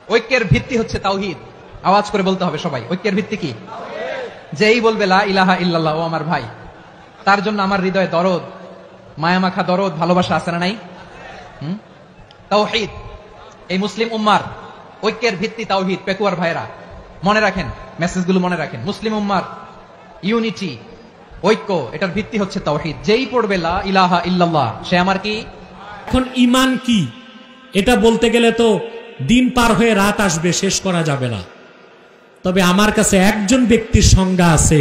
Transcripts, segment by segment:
ঐক্যের ভিত্তি হচ্ছে তাওহীদ। আওয়াজ করে বলতে হবে সবাই, ঐক্যের ভিত্তি কি? যেই বলবে লা ইলাহা ইল্লাল্লাহ, ও আমার ভাই, তার জন্য আমার হৃদয়ে দরদ, মায়ামাখা দরদ, ভালোবাসা আছে না নাই? তাওহীদ, এই মুসলিম উম্মার ঐক্যের ভিত্তি তাওহীদ। পেকুয়ার ভাইরা মনে রাখেন, মেসেজগুলো মনে রাখেন। মুসলিম উম্মার ইউনিটি, ঐক্য, এটার ভিত্তি হচ্ছে তাওহীদ। যেই পড়বে লা ইলাহা ইল্লাল্লাহ, সে আমার কি? এখন ঈমান কি এটা বলতে গেলে তো দিন পার হয়ে রাত আসবে, শেষ করা যাবে না। তবে আমার কাছে একজন ব্যক্তির সংজ্ঞা আছে,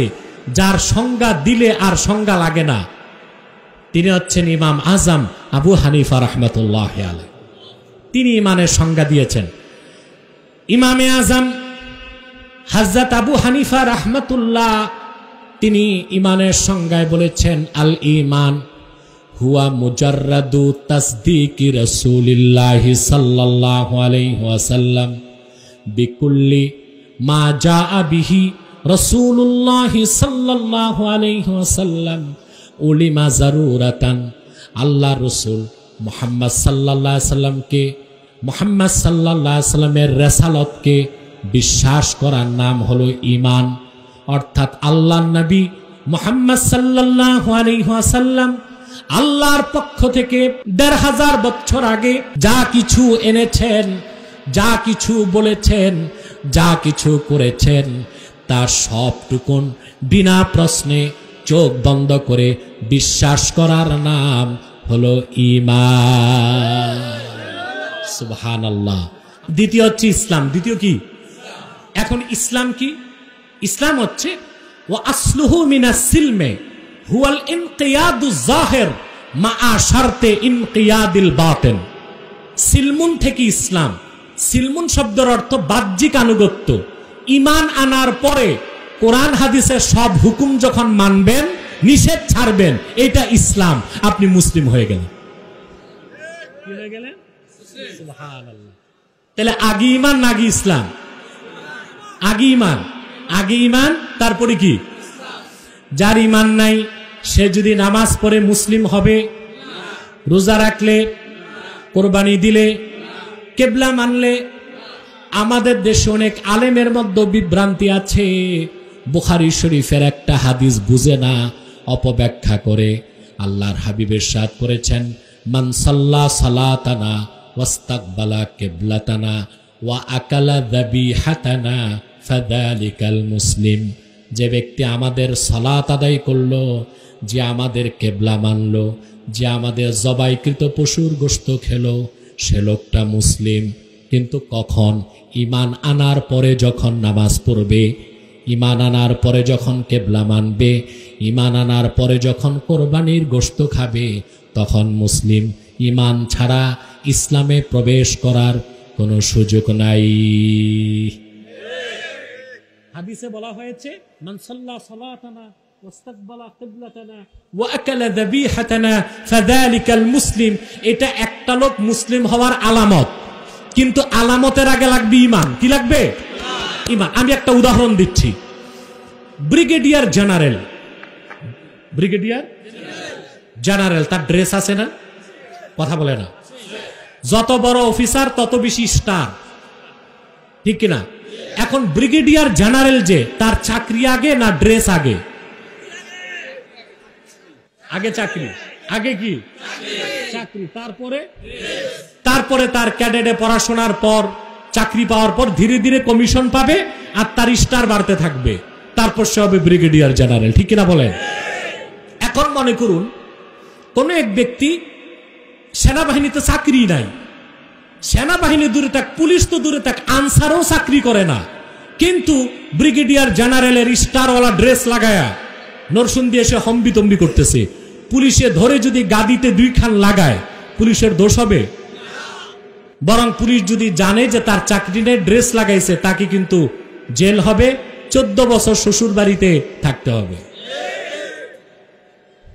যার সংজ্ঞা দিলে আর সংজ্ঞা লাগে না। তিনি হচ্ছেন ইমাম আজম আবু হানিফা রাহমাতুল্লাহি আলাইহি। তিনি ইমানের সংজ্ঞা দিয়েছেন। ইমামে আজম হযরত আবু হানিফা রাহমাতুল্লাহ, তিনি ইমানের সংজ্ঞায় বলেছেন, আল ঈমান হুয়া মুজাররাদু তাসদীকি রাসূলিল্লাহি সাল্লাল্লাহু আলাইহি ওয়াসাল্লাম বিকুল্লি মা জাআ বিহি রাসূলুল্লাহি সাল্লাল্লাহু আলাইহি ওয়াসাল্লাম উলিমা জারুরাতান। আল্লাহ রাসূল মুহাম্মদ সাল্লাল্লাহু আলাইহি সাল্লামকে, মুহাম্মদ সাল্লাল্লাহু আলাইহি সাল্লামের রিসালাতকে বিশ্বাস করার নাম হলো ঈমান। অর্থাৎ আল্লাহর নবী মুহাম্মদ সাল্লাল্লাহু আলাইহি ওয়াসাল্লাম আল্লাহর পক্ষ থেকে ১৫০০ বছর আগে যা কিছু এনেছেন, যা কিছু বলেছেন, যা কিছু করেছেন, তার সবটুকুন বিনা প্রশ্নে চোখ বন্ধ করে বিশ্বাস করার নাম হলো ঈমান। সুবহানাল্লাহ। দ্বিতীয় হচ্ছে ইসলাম। দ্বিতীয় কি? এখন ইসলাম কি? ইসলাম হচ্ছে ওয়া আসলুহু মিনাস সিলমে হুয়াল ইনকিয়াদুজ যাহির মা শারতে ইনকিয়াদিল বাতিন। সিলমুন থেকে ইসলাম। সিলমুন শব্দের অর্থ বাহ্যিক আনুগত্য। ঈমান আনার পরে কোরআন হাদিসের সব হুকুম যখন মানবেন, নিষেধ ছাড়বেন, এটা ইসলাম। আপনি মুসলিম হয়ে গেলেন। কি হয়ে গেলেন? সুবহানাল্লাহ। তাহলে আগে ঈমান না আগে ইসলাম? আগে ঈমান। আগে ঈমান, তারপরে কি? যার ঈমান নাই সে যদি নামাজ পড়ে মুসলিম হবে? রোজা রাখলে, কোরবানি দিলে, কেবলা মানলে? আমাদের দেশে অনেক আলেমের মধ্যে বিভ্রান্তি আছে। বুখারী শরীফের একটা হাদিস বুঝে না, অপব্যাখ্যা করে। আল্লাহর হাবিব ইরশাদ করেছেন, মান সাল্লা সালাতানা ওয়াস্তাকবালা কিবলাতানা ওয়া আকালা যাবিহাতানা ফাযালিকাল মুসলিম। যে ব্যক্তি আমাদের সালাত আদায় করলো, যে আমাদের কেবলা মানলো, যে আমাদের জবাইকৃত পশুর গোশত খেলো, সে লোকটা মুসলিম। কিন্তু কখন? ঈমান আনার পরে যখন নামাজ পড়বে, ঈমান আনার পরে যখন কেবলা মানবে, ঈমান আনার পরে যখন কোরবানির গোশত খাবে, তখন মুসলিম। ঈমান ছাড়া ইসলামে প্রবেশ করার কোনো সুযোগ নাই। হাদিসে বলা হয়েছে, মান সাল্লা সালাতানা ওয়াস্তাকবালা কিবলাতানা ওয়া আকালা যাবিহাতানা ফাযালিকাল মুসলিম। এটা একটা লোক মুসলিম হওয়ার আলামত। কিন্তু আলামতের আগে লাগবে ঈমান। কি লাগবে? ঈমান। আমি একটা উদাহরণ দিচ্ছি। ব্রিগেডিয়ার জেনারেল, ব্রিগেডিয়ার জেনারেল, তার ড্রেস আছে না? কথা বলে না। যত বড় অফিসার তত বেশি স্টার, ঠিক কিনা? এখন ব্রিগেডিয়ার জেনারেল যে, তার চাকরি আগে না ড্রেস আগে? আগে চাকরি। আগে কি? চাকরি। তারপরে তার ক্যাডেটে পড়াশোনার পর, চাকরি পাওয়ার পর ধীরে ধীরে কমিশন পাবে, আর তার স্টার বাড়তে থাকবে। তারপর সে হবে ব্রিগেডিয়ার জেনারেল, ঠিক কিনা বলেন? এখন মনে করুন কোন এক ব্যক্তি সেনাবাহিনীতে চাকরি নাই, সেনাবাহিনী দূরে থাক, পুলিশ তো দূরে থাক, আনসারও চাকরি করে না, কিন্তু ব্রিগেডিয়ার জেনারেলের স্টারওয়ালা ড্রেস লাগায়া নরসুন্দি এসে হম্বিতম্বি করতেছে। পুলিশে ধরে যদি গাদিতে 2 খান লাগায়, পুলিশের দোষ হবে? বরং পুলিশ যদি জানে যে তার চাকরি নেই, ড্রেস লাগাইছে, তাকে কিন্তু জেল হবে, 14 বছর শ্বশুর বাড়িতে থাকতে হবে।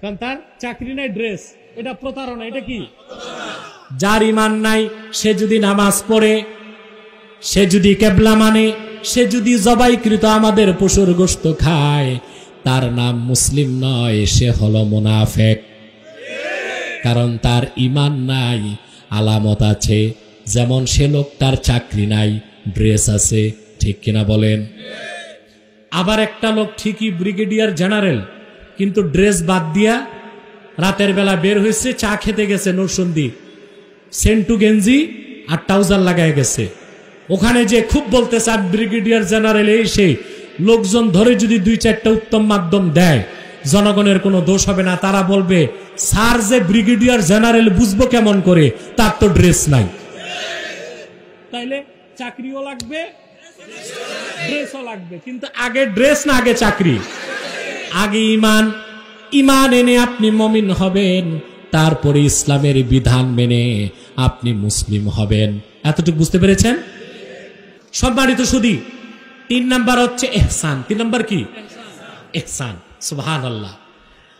কারণ তার চাকরি নাই, ড্রেস। এটা প্রতারণা। এটা কি? যার ঈমান নাই সে যদি নামাজ পড়ে, সে যদি কেবলা মানে, সে যদি জবাইকৃত আমাদের পশুর গোশত খায়, তার নাম মুসলিম নয়, সে হলো মুনাফিক। কারণ তার ঈমান নাই। আলামত আছে, যেমন সে লোকটার চাকরি নাই, ড্রেস আছে, ঠিক কিনা বলেন? আবার একটা লোক ঠিকই ব্রিগেডিয়ার জেনারেল, কিন্তু ড্রেস বাদ দিয়া রাতের বেলা বের হয়েছে, চা খেতে গেছে নরসিংদী, সেন্টু গেঞ্জি আর ট্রাউজার লাগায় গেছে। ওখানে যে খুব বলতেছে আর ব্রিগেডিয়ার জেনারেল এই সেই, লোকজন ধরে যদি 2-4টা উত্তম মাধ্যম দেয় জনগণের কোনো দোষ হবে না। তারা বলবে স্যার যে ব্রিগেডিয়ার জেনারেল বুঝবো কেমন করে, তার তো ড্রেস নাই। তাইলে চাকরিও লাগবে, ড্রেসও লাগবে, কিন্তু আগে ড্রেস না আগে চাকরি? আগে ইমান। ইমান এনে আপনি মুমিন হবেন, তারপরে ইসলামের বিধান মেনে আপনি মুসলিম হবেন। এতটুকু বুঝতে পেরেছেন? সম্মানিত সুধী, 3 নাম্বার হচ্ছে ইহসান। 3 নাম্বার কি? ইহসান। সুবহানাল্লাহ।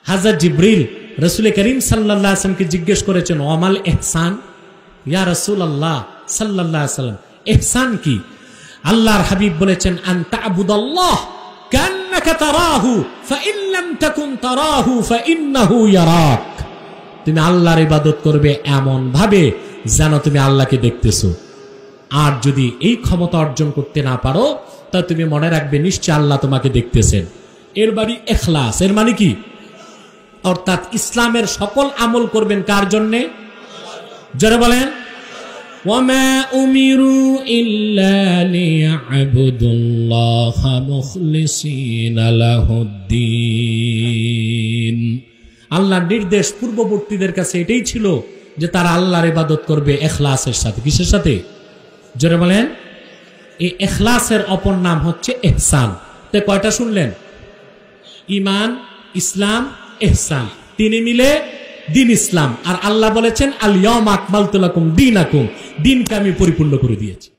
হযরত জিবরিল রাসূল করিম সাল্লাল্লাহু আলাইহি ওয়াসাল্লামকে জিজ্ঞেস করেছেন, ওয়ামাল ইহসান ইয়া রাসূলুল্লাহ সাল্লাল্লাহু আলাইহি ওয়াসাল্লাম, ইহসান কি? আল্লাহর হাবিব বলেছেন, আন তা'বুদাল্লাহ কান্নাকা তারাহু ফাইন লাম তাকুন তারাহু ফাইন্নাহু ইয়ারাক। তুমি আল্লাহর ইবাদত করবে এমন ভাবে যেন তুমি আল্লাহকে দেখতেছো। আর যদি এই ক্ষমতা অর্জন করতে না পারো, তা তুমি মনে রাখবে নিশ্চয় আল্লাহ তোমাকে দেখতেছেন। এর বাড়ি ইখলাস। এর মানে কি? অর্থাৎ ইসলামের সকল আমল করবেন কার জন্যে? জোরে বলেন। ওয়ামা উমিরু ইল্লা লিয়াবুদুল্লাহা মুখলিসিনা লাহুদ্দিন। আল্লাহর নির্দেশ পূর্ববর্তীদের কাছে এটাই ছিল যে তারা আল্লাহর ইবাদত করবে ইখলাসের সাথে। কিসের সাথে? জোরে বলেন। এই ইখলাসের অপর নাম হচ্ছে ইহসান। তো কয়টা শুনলেন? ইমান, ইসলাম, ইহসান, 3 মিলে দিন ইসলাম। আর আল্লাহ বলেছেন আল ইয়াউমা আকমালতু লাকুম দীনাকুম, দিনকে আমি পরিপূর্ণ করে দিয়েছি।